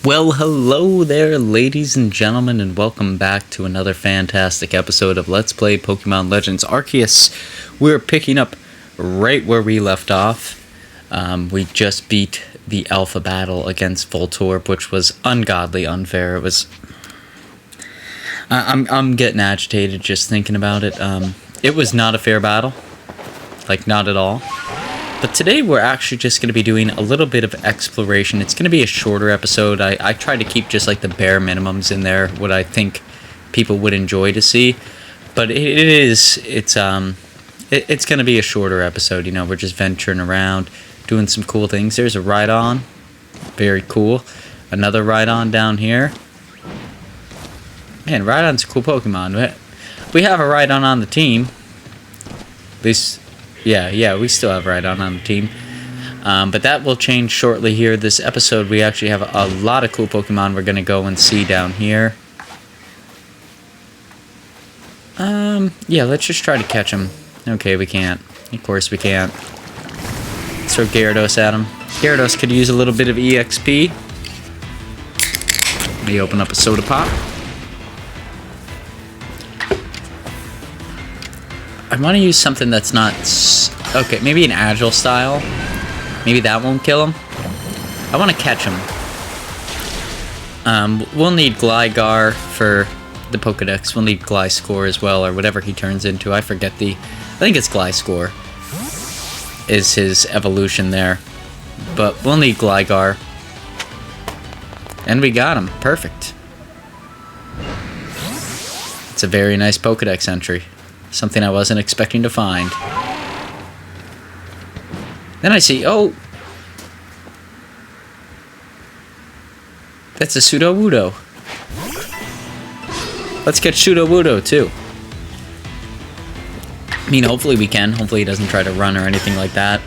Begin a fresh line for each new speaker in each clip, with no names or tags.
Well, hello there, ladies and gentlemen, and welcome back to another fantastic episode of Let's Play Pokemon Legends Arceus. We're picking up right where we left off. We just beat the Alpha battle against Voltorb, which was ungodly unfair. It was... I'm getting agitated just thinking about it. It was not a fair battle. Like, not at all. But today we're actually just going to be doing a little bit of exploration. It's going to be a shorter episode. I try to keep just like the bare minimums in there, what I think people would enjoy to see. But it's going to be a shorter episode. You know, we're just venturing around, doing some cool things. There's a Rhydon, very cool. Another Rhydon down here. Man, Rhydon's a cool Pokemon. We have a Rhydon on the team. At least. Yeah, we still have Rhydon on the team. But that will change shortly here. This episode, we actually have a lot of cool Pokemon we're going to go and see down here. Yeah, let's just try to catch them. Okay, we can't. Of course we can't. Let's throw Gyarados at him. Gyarados could use a little bit of EXP. Let me open up a soda pop. I want to use something that's not... Okay, maybe an Agile style. Maybe that won't kill him. I want to catch him. We'll need Gligar for the Pokedex. We'll need Gliscor as well, or whatever he turns into. I forget I think it's Gliscor is his evolution there. But we'll need Gligar. And we got him. Perfect. It's a very nice Pokedex entry. Something I wasn't expecting to find. Then I see, oh! That's a Sudowoodo. Let's get Sudowoodo too. I mean, hopefully we can. Hopefully he doesn't try to run or anything like that.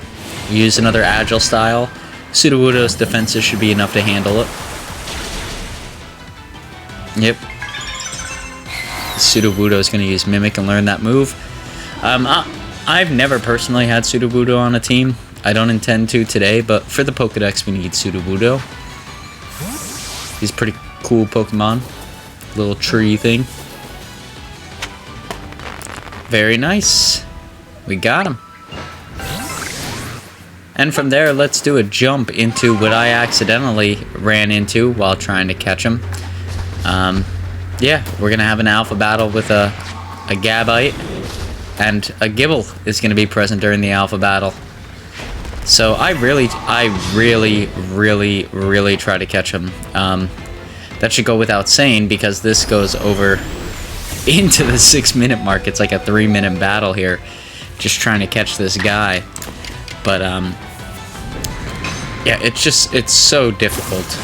We use another Agile style. Sudowoodo's defenses should be enough to handle it. Yep. Sudowoodo is going to use Mimic and learn that move. I've never personally had Sudowoodo on a team. I don't intend to today, but for the Pokedex we need Sudowoodo. He's a pretty cool Pokemon. Little tree thing. Very nice. We got him. And from there, let's do a jump into what I accidentally ran into while trying to catch him. Yeah, we're going to have an Alpha battle with a Gabite, and a Gible is going to be present during the Alpha battle. So I really try to catch him. That should go without saying, because this goes over into the 6-minute mark. It's like a 3-minute battle here, just trying to catch this guy. But, yeah, it's so difficult.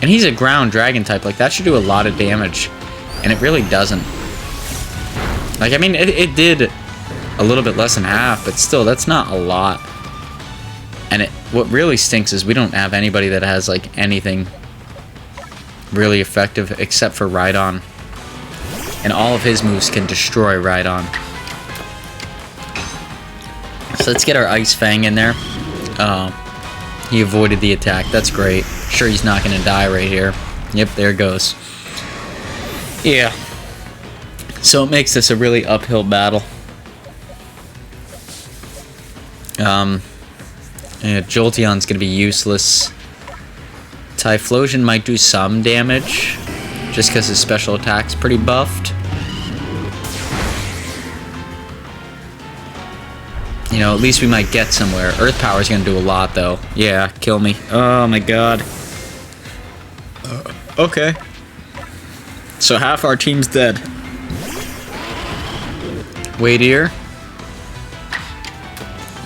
And he's a ground dragon type. Like, that should do a lot of damage. And it really doesn't. Like, I mean, it did a little bit less than half, but still, that's not a lot. And what really stinks is we don't have anybody that has, like, anything really effective except for Rhydon. And all of his moves can destroy Rhydon. So let's get our Ice Fang in there. He avoided the attack. That's great. Sure, he's not going to die right here. Yep, there it goes. Yeah. So it makes this a really uphill battle. Yeah, Jolteon's going to be useless. Typhlosion might do some damage, just because his special attack's pretty buffed. You know, at least we might get somewhere. Earth Power's gonna do a lot, though. Yeah, kill me. Oh my god. Okay. So half our team's dead. Wait here.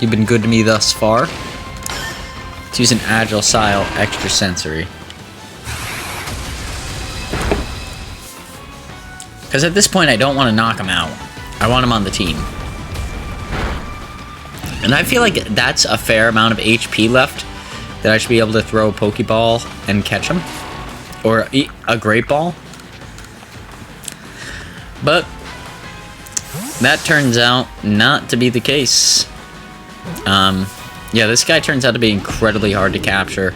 You've been good to me thus far. Let's use an Agile style extra sensory. Because at this point, I don't want to knock him out. I want him on the team. And I feel like that's a fair amount of HP left that I should be able to throw a Pokeball and catch him. Or a Great Ball. But that turns out not to be the case. Yeah, this guy turns out to be incredibly hard to capture.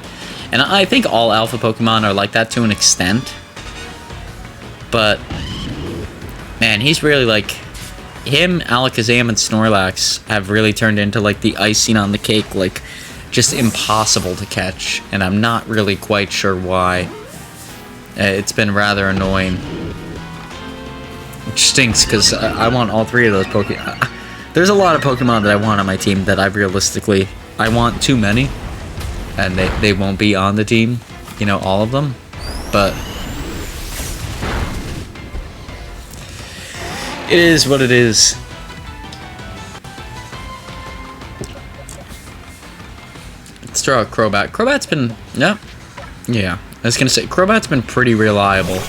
And I think all alpha Pokemon are like that to an extent. But, man, he's really like... Him, Alakazam, and Snorlax have really turned into like the icing on the cake, like just impossible to catch. And I'm not really quite sure why. It's been rather annoying. Which stinks, because I want all three of those Pokemon. There's a lot of Pokemon that I want on my team that I want too many. And they won't be on the team, you know, all of them. But it is what it is. Let's throw out Crobat. Crobat's been... Yep. Yeah. I was going to say, Crobat's been pretty reliable.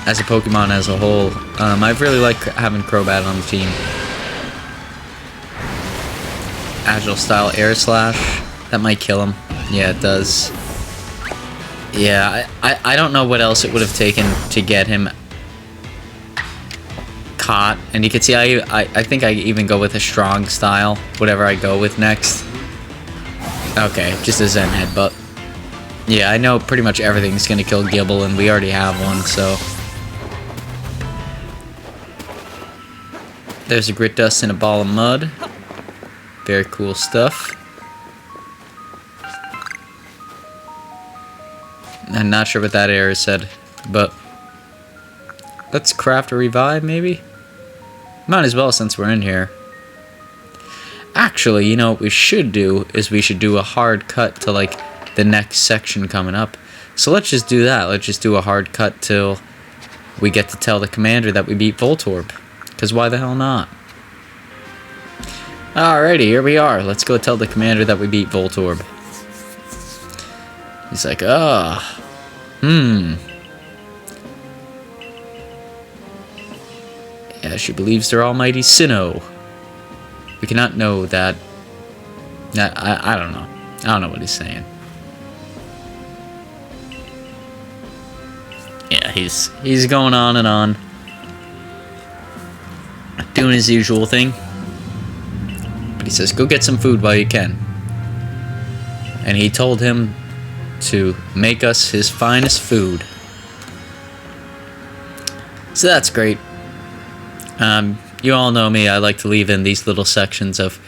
As a Pokemon as a whole. I've really liked having Crobat on the team. Agile style Air Slash. That might kill him. Yeah, it does. Yeah, I don't know what else it would have taken to get him caught. And you can see I think I even go with a strong style. Whatever I go with next. Okay, just a Zen Headbutt. Yeah, I know pretty much everything's gonna kill Gibble, and we already have one, so... There's a Grit Dust and a Ball of Mud. Very cool stuff. I'm not sure what that error said, but... Let's craft a Revive, maybe? Might as well, since we're in here. Actually, you know what we should do is we should do a hard cut to, like, the next section coming up. So let's just do that. Let's just do a hard cut till we get to tell the commander that we beat Voltorb. Because why the hell not? Alrighty, here we are. Let's go tell the commander that we beat Voltorb. He's like, yeah, she believes their almighty Sinnoh. We cannot know that... I don't know. I don't know what he's saying. Yeah, he's going on and on. Doing his usual thing. But he says, go get some food while you can. And he told him to make us his finest food. So that's great. You all know me, I like to leave in these little sections of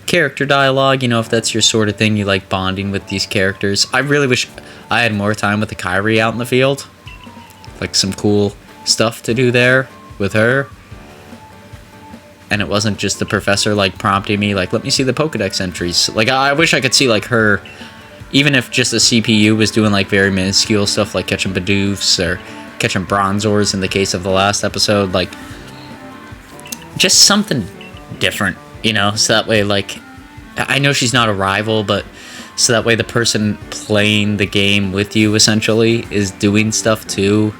character dialogue, you know, if that's your sort of thing, you like bonding with these characters. I really wish I had more time with the Kyrie out in the field. Like some cool stuff to do there with her. And it wasn't just the professor like prompting me, like, let me see the Pokedex entries. Like, I wish I could see like her, even if just the CPU was doing like very minuscule stuff like catching Bidoofs or catching Bronzors in the case of the last episode, like, just something different, you know, so that way, like, I know she's not a rival, but so that way the person playing the game with you, essentially, is doing stuff too.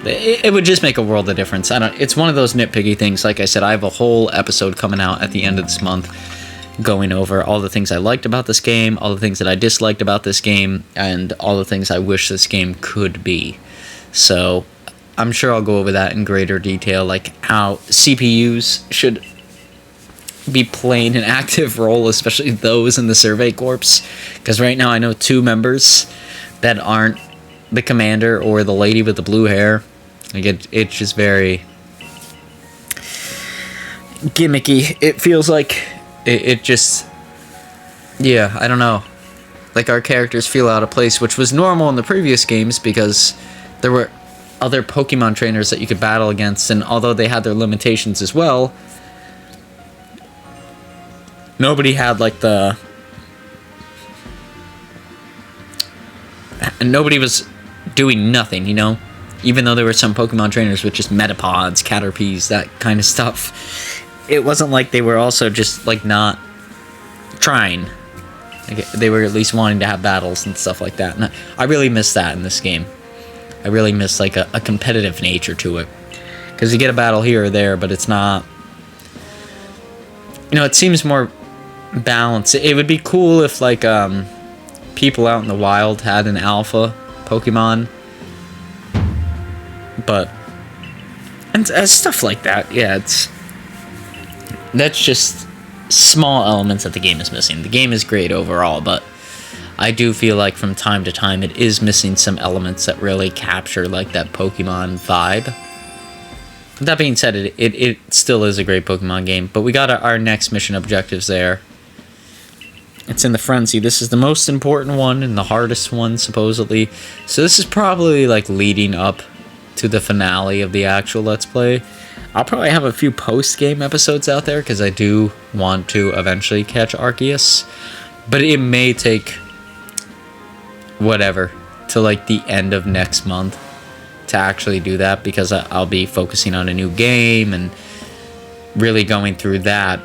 It would just make a world of difference. It's one of those nitpicky things. Like I said, I have a whole episode coming out at the end of this month going over all the things I liked about this game, all the things that I disliked about this game, and all the things I wish this game could be. So I'm sure I'll go over that in greater detail, like how CPUs should be playing an active role, especially those in the Survey Corps. Because right now I know 2 members that aren't the commander or the lady with the blue hair. Like it's just very gimmicky. It feels like it just, yeah, I don't know. Like our characters feel out of place, which was normal in the previous games because there were other Pokemon trainers that you could battle against, and although they had their limitations as well, nobody had like and nobody was doing nothing, you know? Even though there were some Pokemon trainers with just Metapods, Caterpies, that kind of stuff. It wasn't like they were also just, like, not trying. Like, they were at least wanting to have battles and stuff like that. And I really miss that in this game. I really miss, like, a competitive nature to it. Because you get a battle here or there, but it's not... You know, it seems more balanced. It would be cool if, like, people out in the wild had an alpha Pokemon. But... And stuff like that, yeah, that's just small elements that the game is missing. The game is great overall, but I do feel like from time to time it is missing some elements that really capture like that Pokemon vibe. That being said, it still is a great Pokemon game, but we got our next mission objectives there. It's in the Frenzy. This is the most important one and the hardest one, supposedly. So this is probably like leading up to the finale of the actual Let's Play. I'll probably have a few post-game episodes out there, because I do want to eventually catch Arceus. But it may take whatever till like the end of next month to actually do that, because I'll be focusing on a new game and really going through that.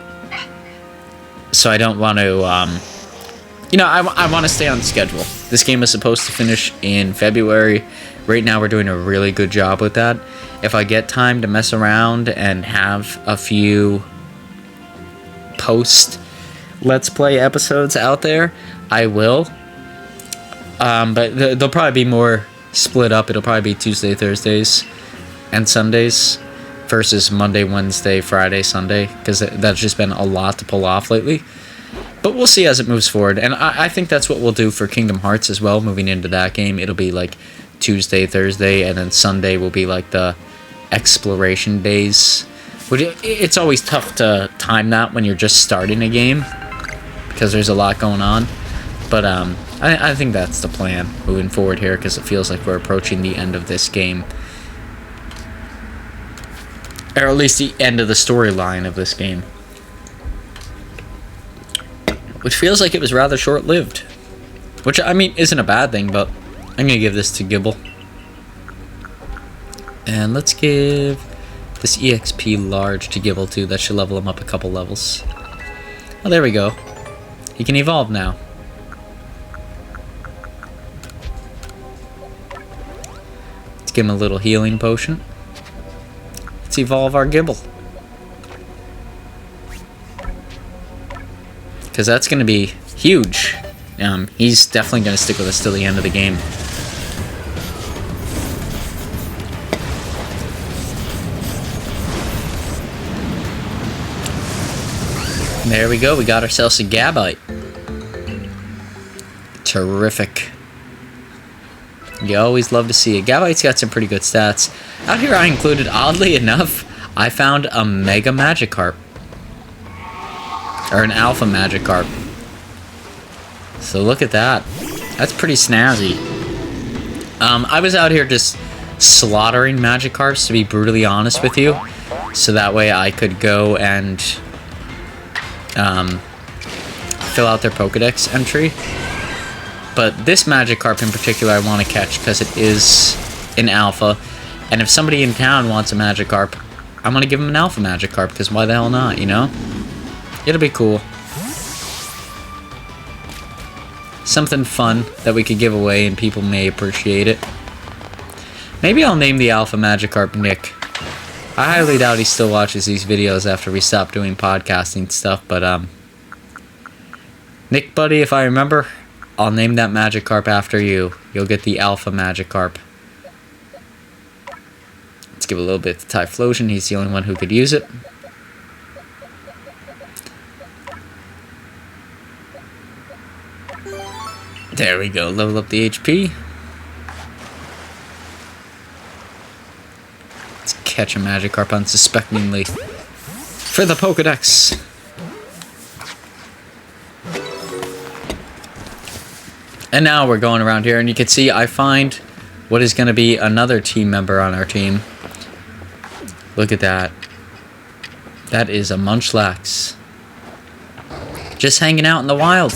So I don't want to, I want to stay on schedule. This game is supposed to finish in February. Right now we're doing a really good job with that. If I get time to mess around and have a few post Let's Play episodes out there, I will. But they'll probably be more split up. It'll probably be Tuesday, Thursdays, and Sundays versus Monday, Wednesday, Friday, Sunday, because that's just been a lot to pull off lately. But we'll see as it moves forward, and I think that's what we'll do for Kingdom Hearts as well. Moving into that game, it'll be like Tuesday, Thursday, and then Sunday will be like the exploration days. Which it's always tough to time that when you're just starting a game, because there's a lot going on. But I think that's the plan moving forward here, because it feels like we're approaching the end of this game. Or at least the end of the storyline of this game. Which feels like it was rather short-lived. Which, I mean, isn't a bad thing, but I'm going to give this to Gibble. And let's give this EXP large to Gibble, too. That should level him up a couple levels. Oh, there we go. He can evolve now. Give him a little healing potion. Let's evolve our Gibble. Because that's going to be huge. He's definitely going to stick with us till the end of the game. There we go. We got ourselves a Gabite. Terrific. You always love to see it. Gabite's got some pretty good stats. Out here I included, oddly enough, I found a Mega Magikarp. Or an Alpha Magikarp. So look at that. That's pretty snazzy. I was out here just slaughtering Magikarps, to be brutally honest with you. So that way I could go and fill out their Pokedex entry. But this Magikarp in particular I want to catch because it is an Alpha. And if somebody in town wants a Magikarp, I'm going to give them an Alpha Magikarp, because why the hell not, you know? It'll be cool. Something fun that we could give away and people may appreciate it. Maybe I'll name the Alpha Magikarp Nick. I highly doubt he still watches these videos after we stop doing podcasting stuff, but Nick, buddy, if I remember, I'll name that Magikarp after you. You'll get the Alpha Magikarp. Let's give a little bit to Typhlosion. He's the only one who could use it. There we go. Level up the HP. Let's catch a Magikarp unsuspectingly for the Pokedex. And now we're going around here, and you can see I find what is going to be another team member on our team. Look at that. That is a Munchlax. Just hanging out in the wild.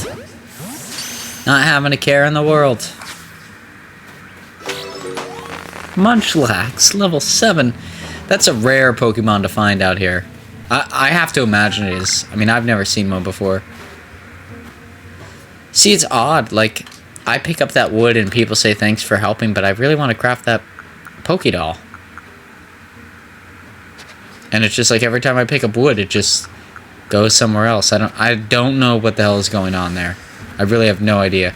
Not having a care in the world. Munchlax, level 7. That's a rare Pokemon to find out here. I have to imagine it is. I mean, I've never seen one before. See, it's odd. Like, I pick up that wood and people say thanks for helping, but I really want to craft that Pokédoll. And it's just like every time I pick up wood, it just goes somewhere else. I don't know what the hell is going on there. I really have no idea.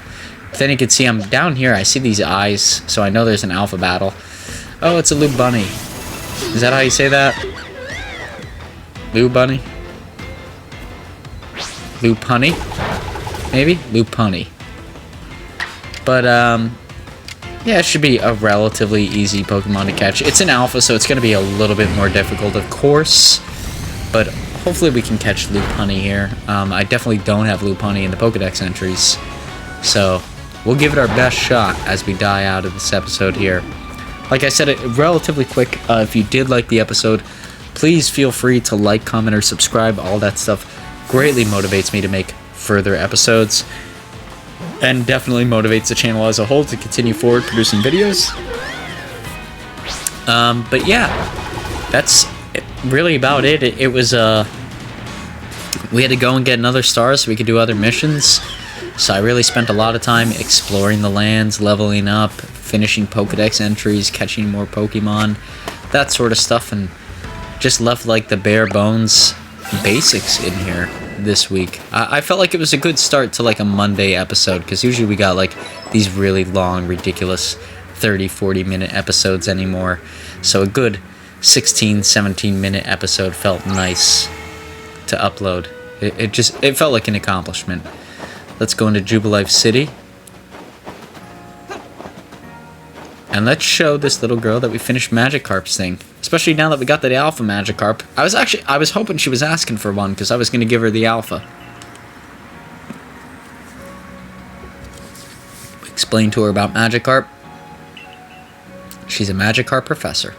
But then you can see I'm down here. I see these eyes, so I know there's an alpha battle. Oh, it's a Lou Bunny. Is that how you say that? Lou Bunny? Lou Punny? Maybe? Lou Punny. But, yeah, it should be a relatively easy Pokemon to catch. It's an alpha, so it's going to be a little bit more difficult, of course. But hopefully we can catch Lopunny here. I definitely don't have Lopunny in the Pokedex entries. So we'll give it our best shot as we die out of this episode here. Like I said, relatively quick. If you did like the episode, please feel free to like, comment, or subscribe. All that stuff greatly motivates me to make further episodes. And definitely motivates the channel as a whole to continue forward producing videos. But yeah, that's really about it. It was, we had to go and get another star so we could do other missions. So I really spent a lot of time exploring the lands, leveling up, finishing Pokedex entries, catching more Pokemon, that sort of stuff, and just left like the bare bones basics in here this week. I felt like it was a good start to like a Monday episode, because usually we got like these really long, ridiculous 30-40 minute episodes anymore. So a good 16-17 minute episode felt nice to upload. It felt like an accomplishment. Let's go into Jubilife City. And let's show this little girl that we finished Magikarp's thing. Especially now that we got the Alpha Magikarp. I was hoping she was asking for one, because I was going to give her the Alpha. Explain to her about Magikarp. She's a Magikarp professor.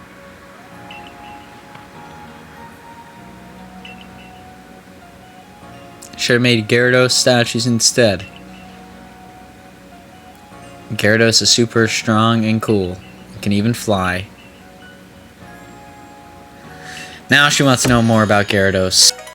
Should have made Gyarados statues instead. Gyarados is super strong and cool. It can even fly. Now she wants to know more about Gyarados.